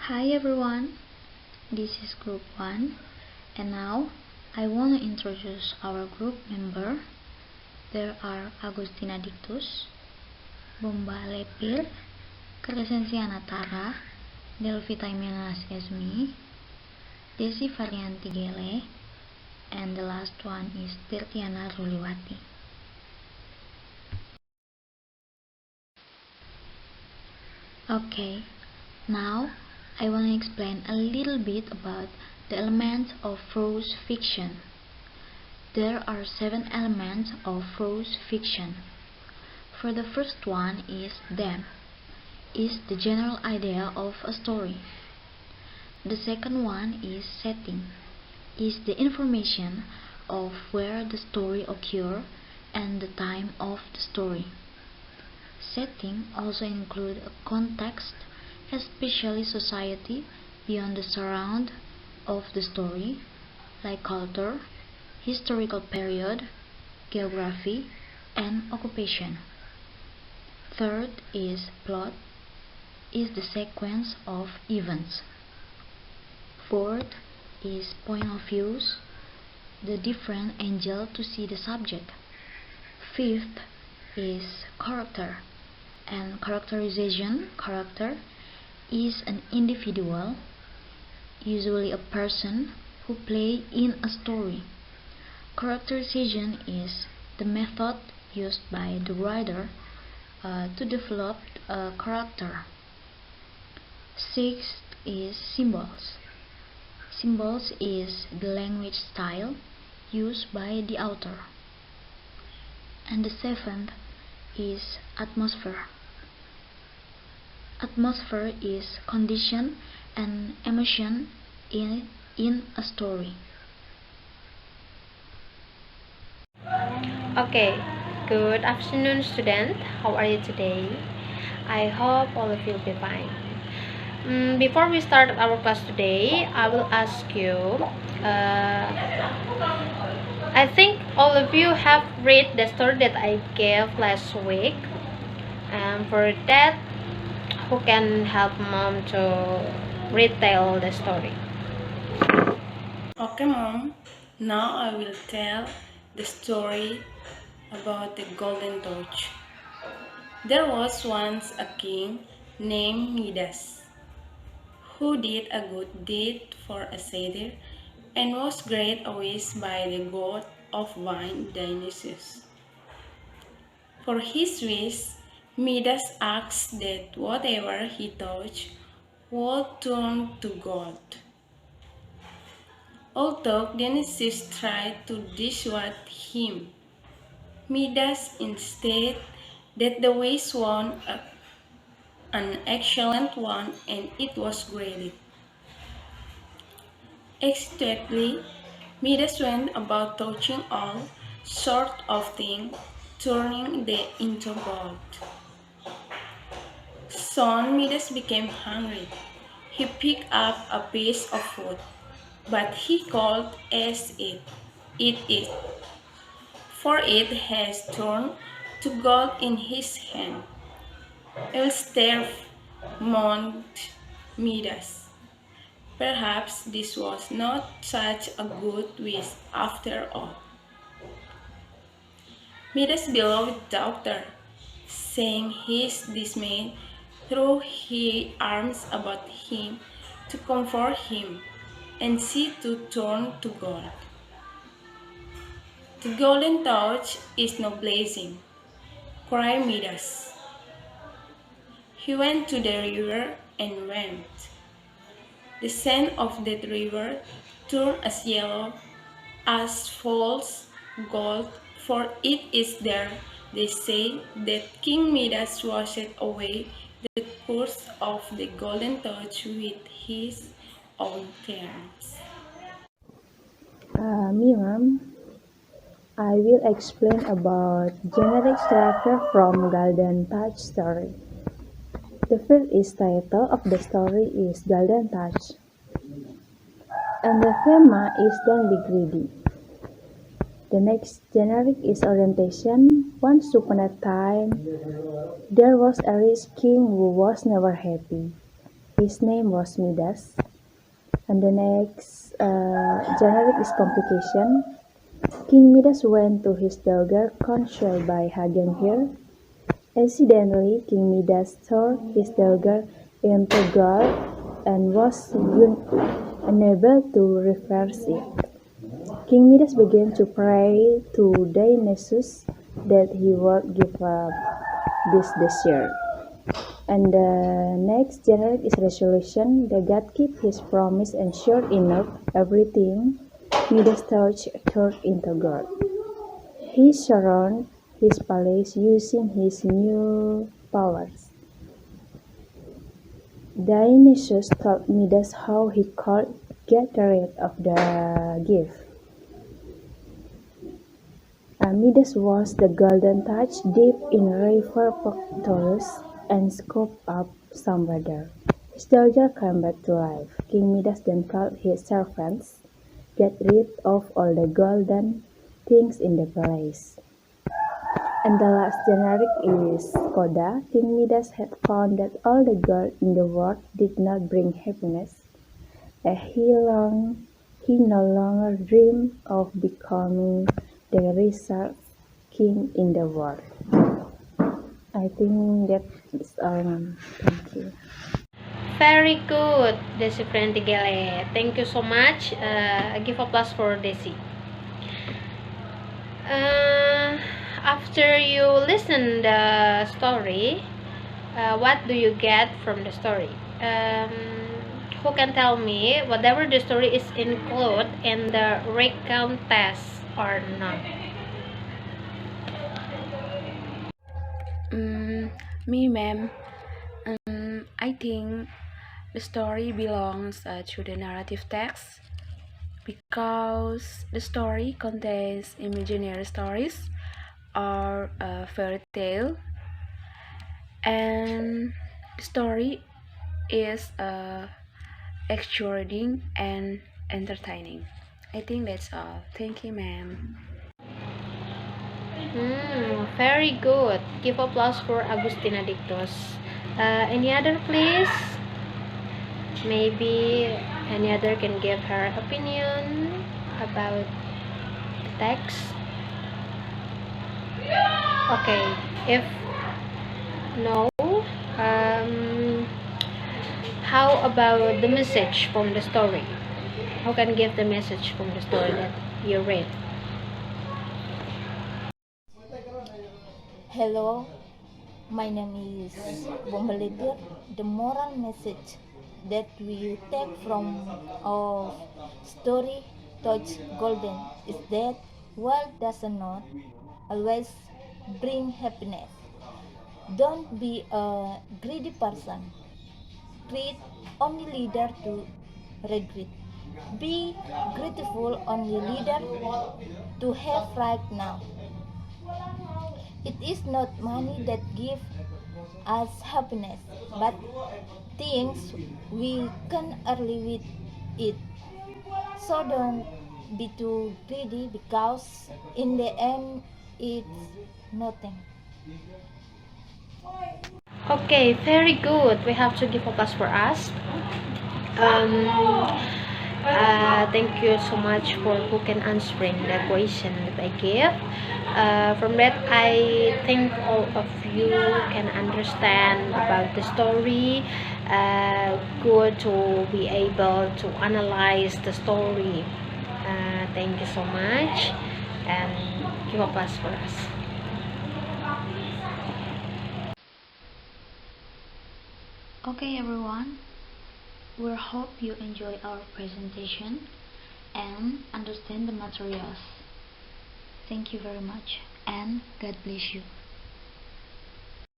Hi everyone, this is group 1 and now I want to introduce our group member. There are Agustina Dictus, Bomba Lepir, Crescencia Tara, Delvita Imenas Esmi, Desi Varianti Gele, and the last one is Tirtiana Ruliwati. Okay, now I want to explain a little bit about the elements of prose fiction. There are 7 elements of prose fiction. For the first one is theme, is the general idea of a story. The second one is setting, is the information of where the story occurs and the time of the story. Setting also includes a context, especially society beyond the surround of the story, like culture, historical period, geography, and occupation. Third is plot, is the sequence of events. Fourth is point of views, the different angle to see the subject. Fifth is character, and characterization. Character is an individual, usually a person, who plays in a story. Characterization is the method used by the writer to develop a character. Sixth is symbols. Symbols is the language style used by the author. And the seventh is atmosphere. Atmosphere is condition and emotion in a story. Okay, good afternoon student. How are you today? I hope all of you will be fine. Before we start our class today, I will ask you, I think all of you have read the story that I gave last week. For that, who can help mom to retell the story? Okay, Mom. Now I will tell the story about the golden torch. There was once a king named Midas who did a good deed for a satyr and was great always by the god of wine Dionysus. For his wish, Midas asked that whatever he touched would turn to gold. Although Dionysus tried to dissuade him, Midas instead that the wish was an excellent one and it was granted. Excitedly, Midas went about touching all sorts of things, turning them into gold. Soon Midas became hungry. He picked up a piece of food, but he could eat it, for it has turned to gold in his hand. I will starve, mourned Midas. Perhaps this was not such a good wish after all. Midas' beloved daughter, seeing his dismay, threw her arms about him to comfort him, and she too turned to gold. The golden torch is now blazing, cried Midas. He went to the river and wept. The sand of that river turned as yellow as false gold, for it is there, they say, that King Midas washed away the curse of the golden torch with his own tears. Ma'am, I will explain about generic structure from Golden Touch story. The first title of the story is Golden Touch, and the theme is Don't Be Greedy. The next generic is orientation. Once upon a time, there was a rich king who was never happy. His name was Midas. And the next generic is complication. King Midas went to his daughter Consul by hugging her. Accidentally, King Midas turned his daughter into gold and was unable to reverse it. King Midas began to pray to Dionysus that he would give up this desire. And the next generic is resolution. The god kept his promise and sure enough, everything Midas touched turned into gold. He surrounded his palace using his new powers. Dionysus told Midas how he could get rid of the gift. Midas was the golden touch deep in river Pactolus and scooped up some water. His daughter came back to life. King Midas then called his servants, get rid of all the golden things in the palace. And the last generic is coda. King Midas had found that all the gold in the world did not bring happiness. He no longer dreamed of becoming the richest king in the world. I think that's all, ma'am. Thank you. Very good, Desi Gale. Thank you so much. Give applause for Desi. After you listen the story, what do you get from the story? Who can tell me whatever the story is included in the recount test or not? Me, ma'am. I think the story belongs to the narrative text because the story contains imaginary stories or a fairy tale, and the story is exhilarating and entertaining. I think that's all. Thank you, ma'am. Very good. Give applause for Agustina Dictos. Any other, please? Maybe any other can give her opinion about the text. Okay, if no, how about the message from the story? Who can give the message from the story that you read? Hello, my name is Bombalidir. The moral message that we take from our story Touch Golden is that wealth does not always bring happiness. Don't be a greedy person. Treat only leader to regret. Be grateful only leader to have right now. It is not money that gives us happiness, but things we can earn with it. So don't be too greedy because in the end it's nothing. Okay, very good. We have to give applause for us. Thank you so much for who can answering the question that I gave. From that, I think all of you can understand about the story. Good to be able to analyze the story. Thank you so much, and give applause for us. Okay, everyone. We hope you enjoy our presentation and understand the materials. Thank you very much and God bless you.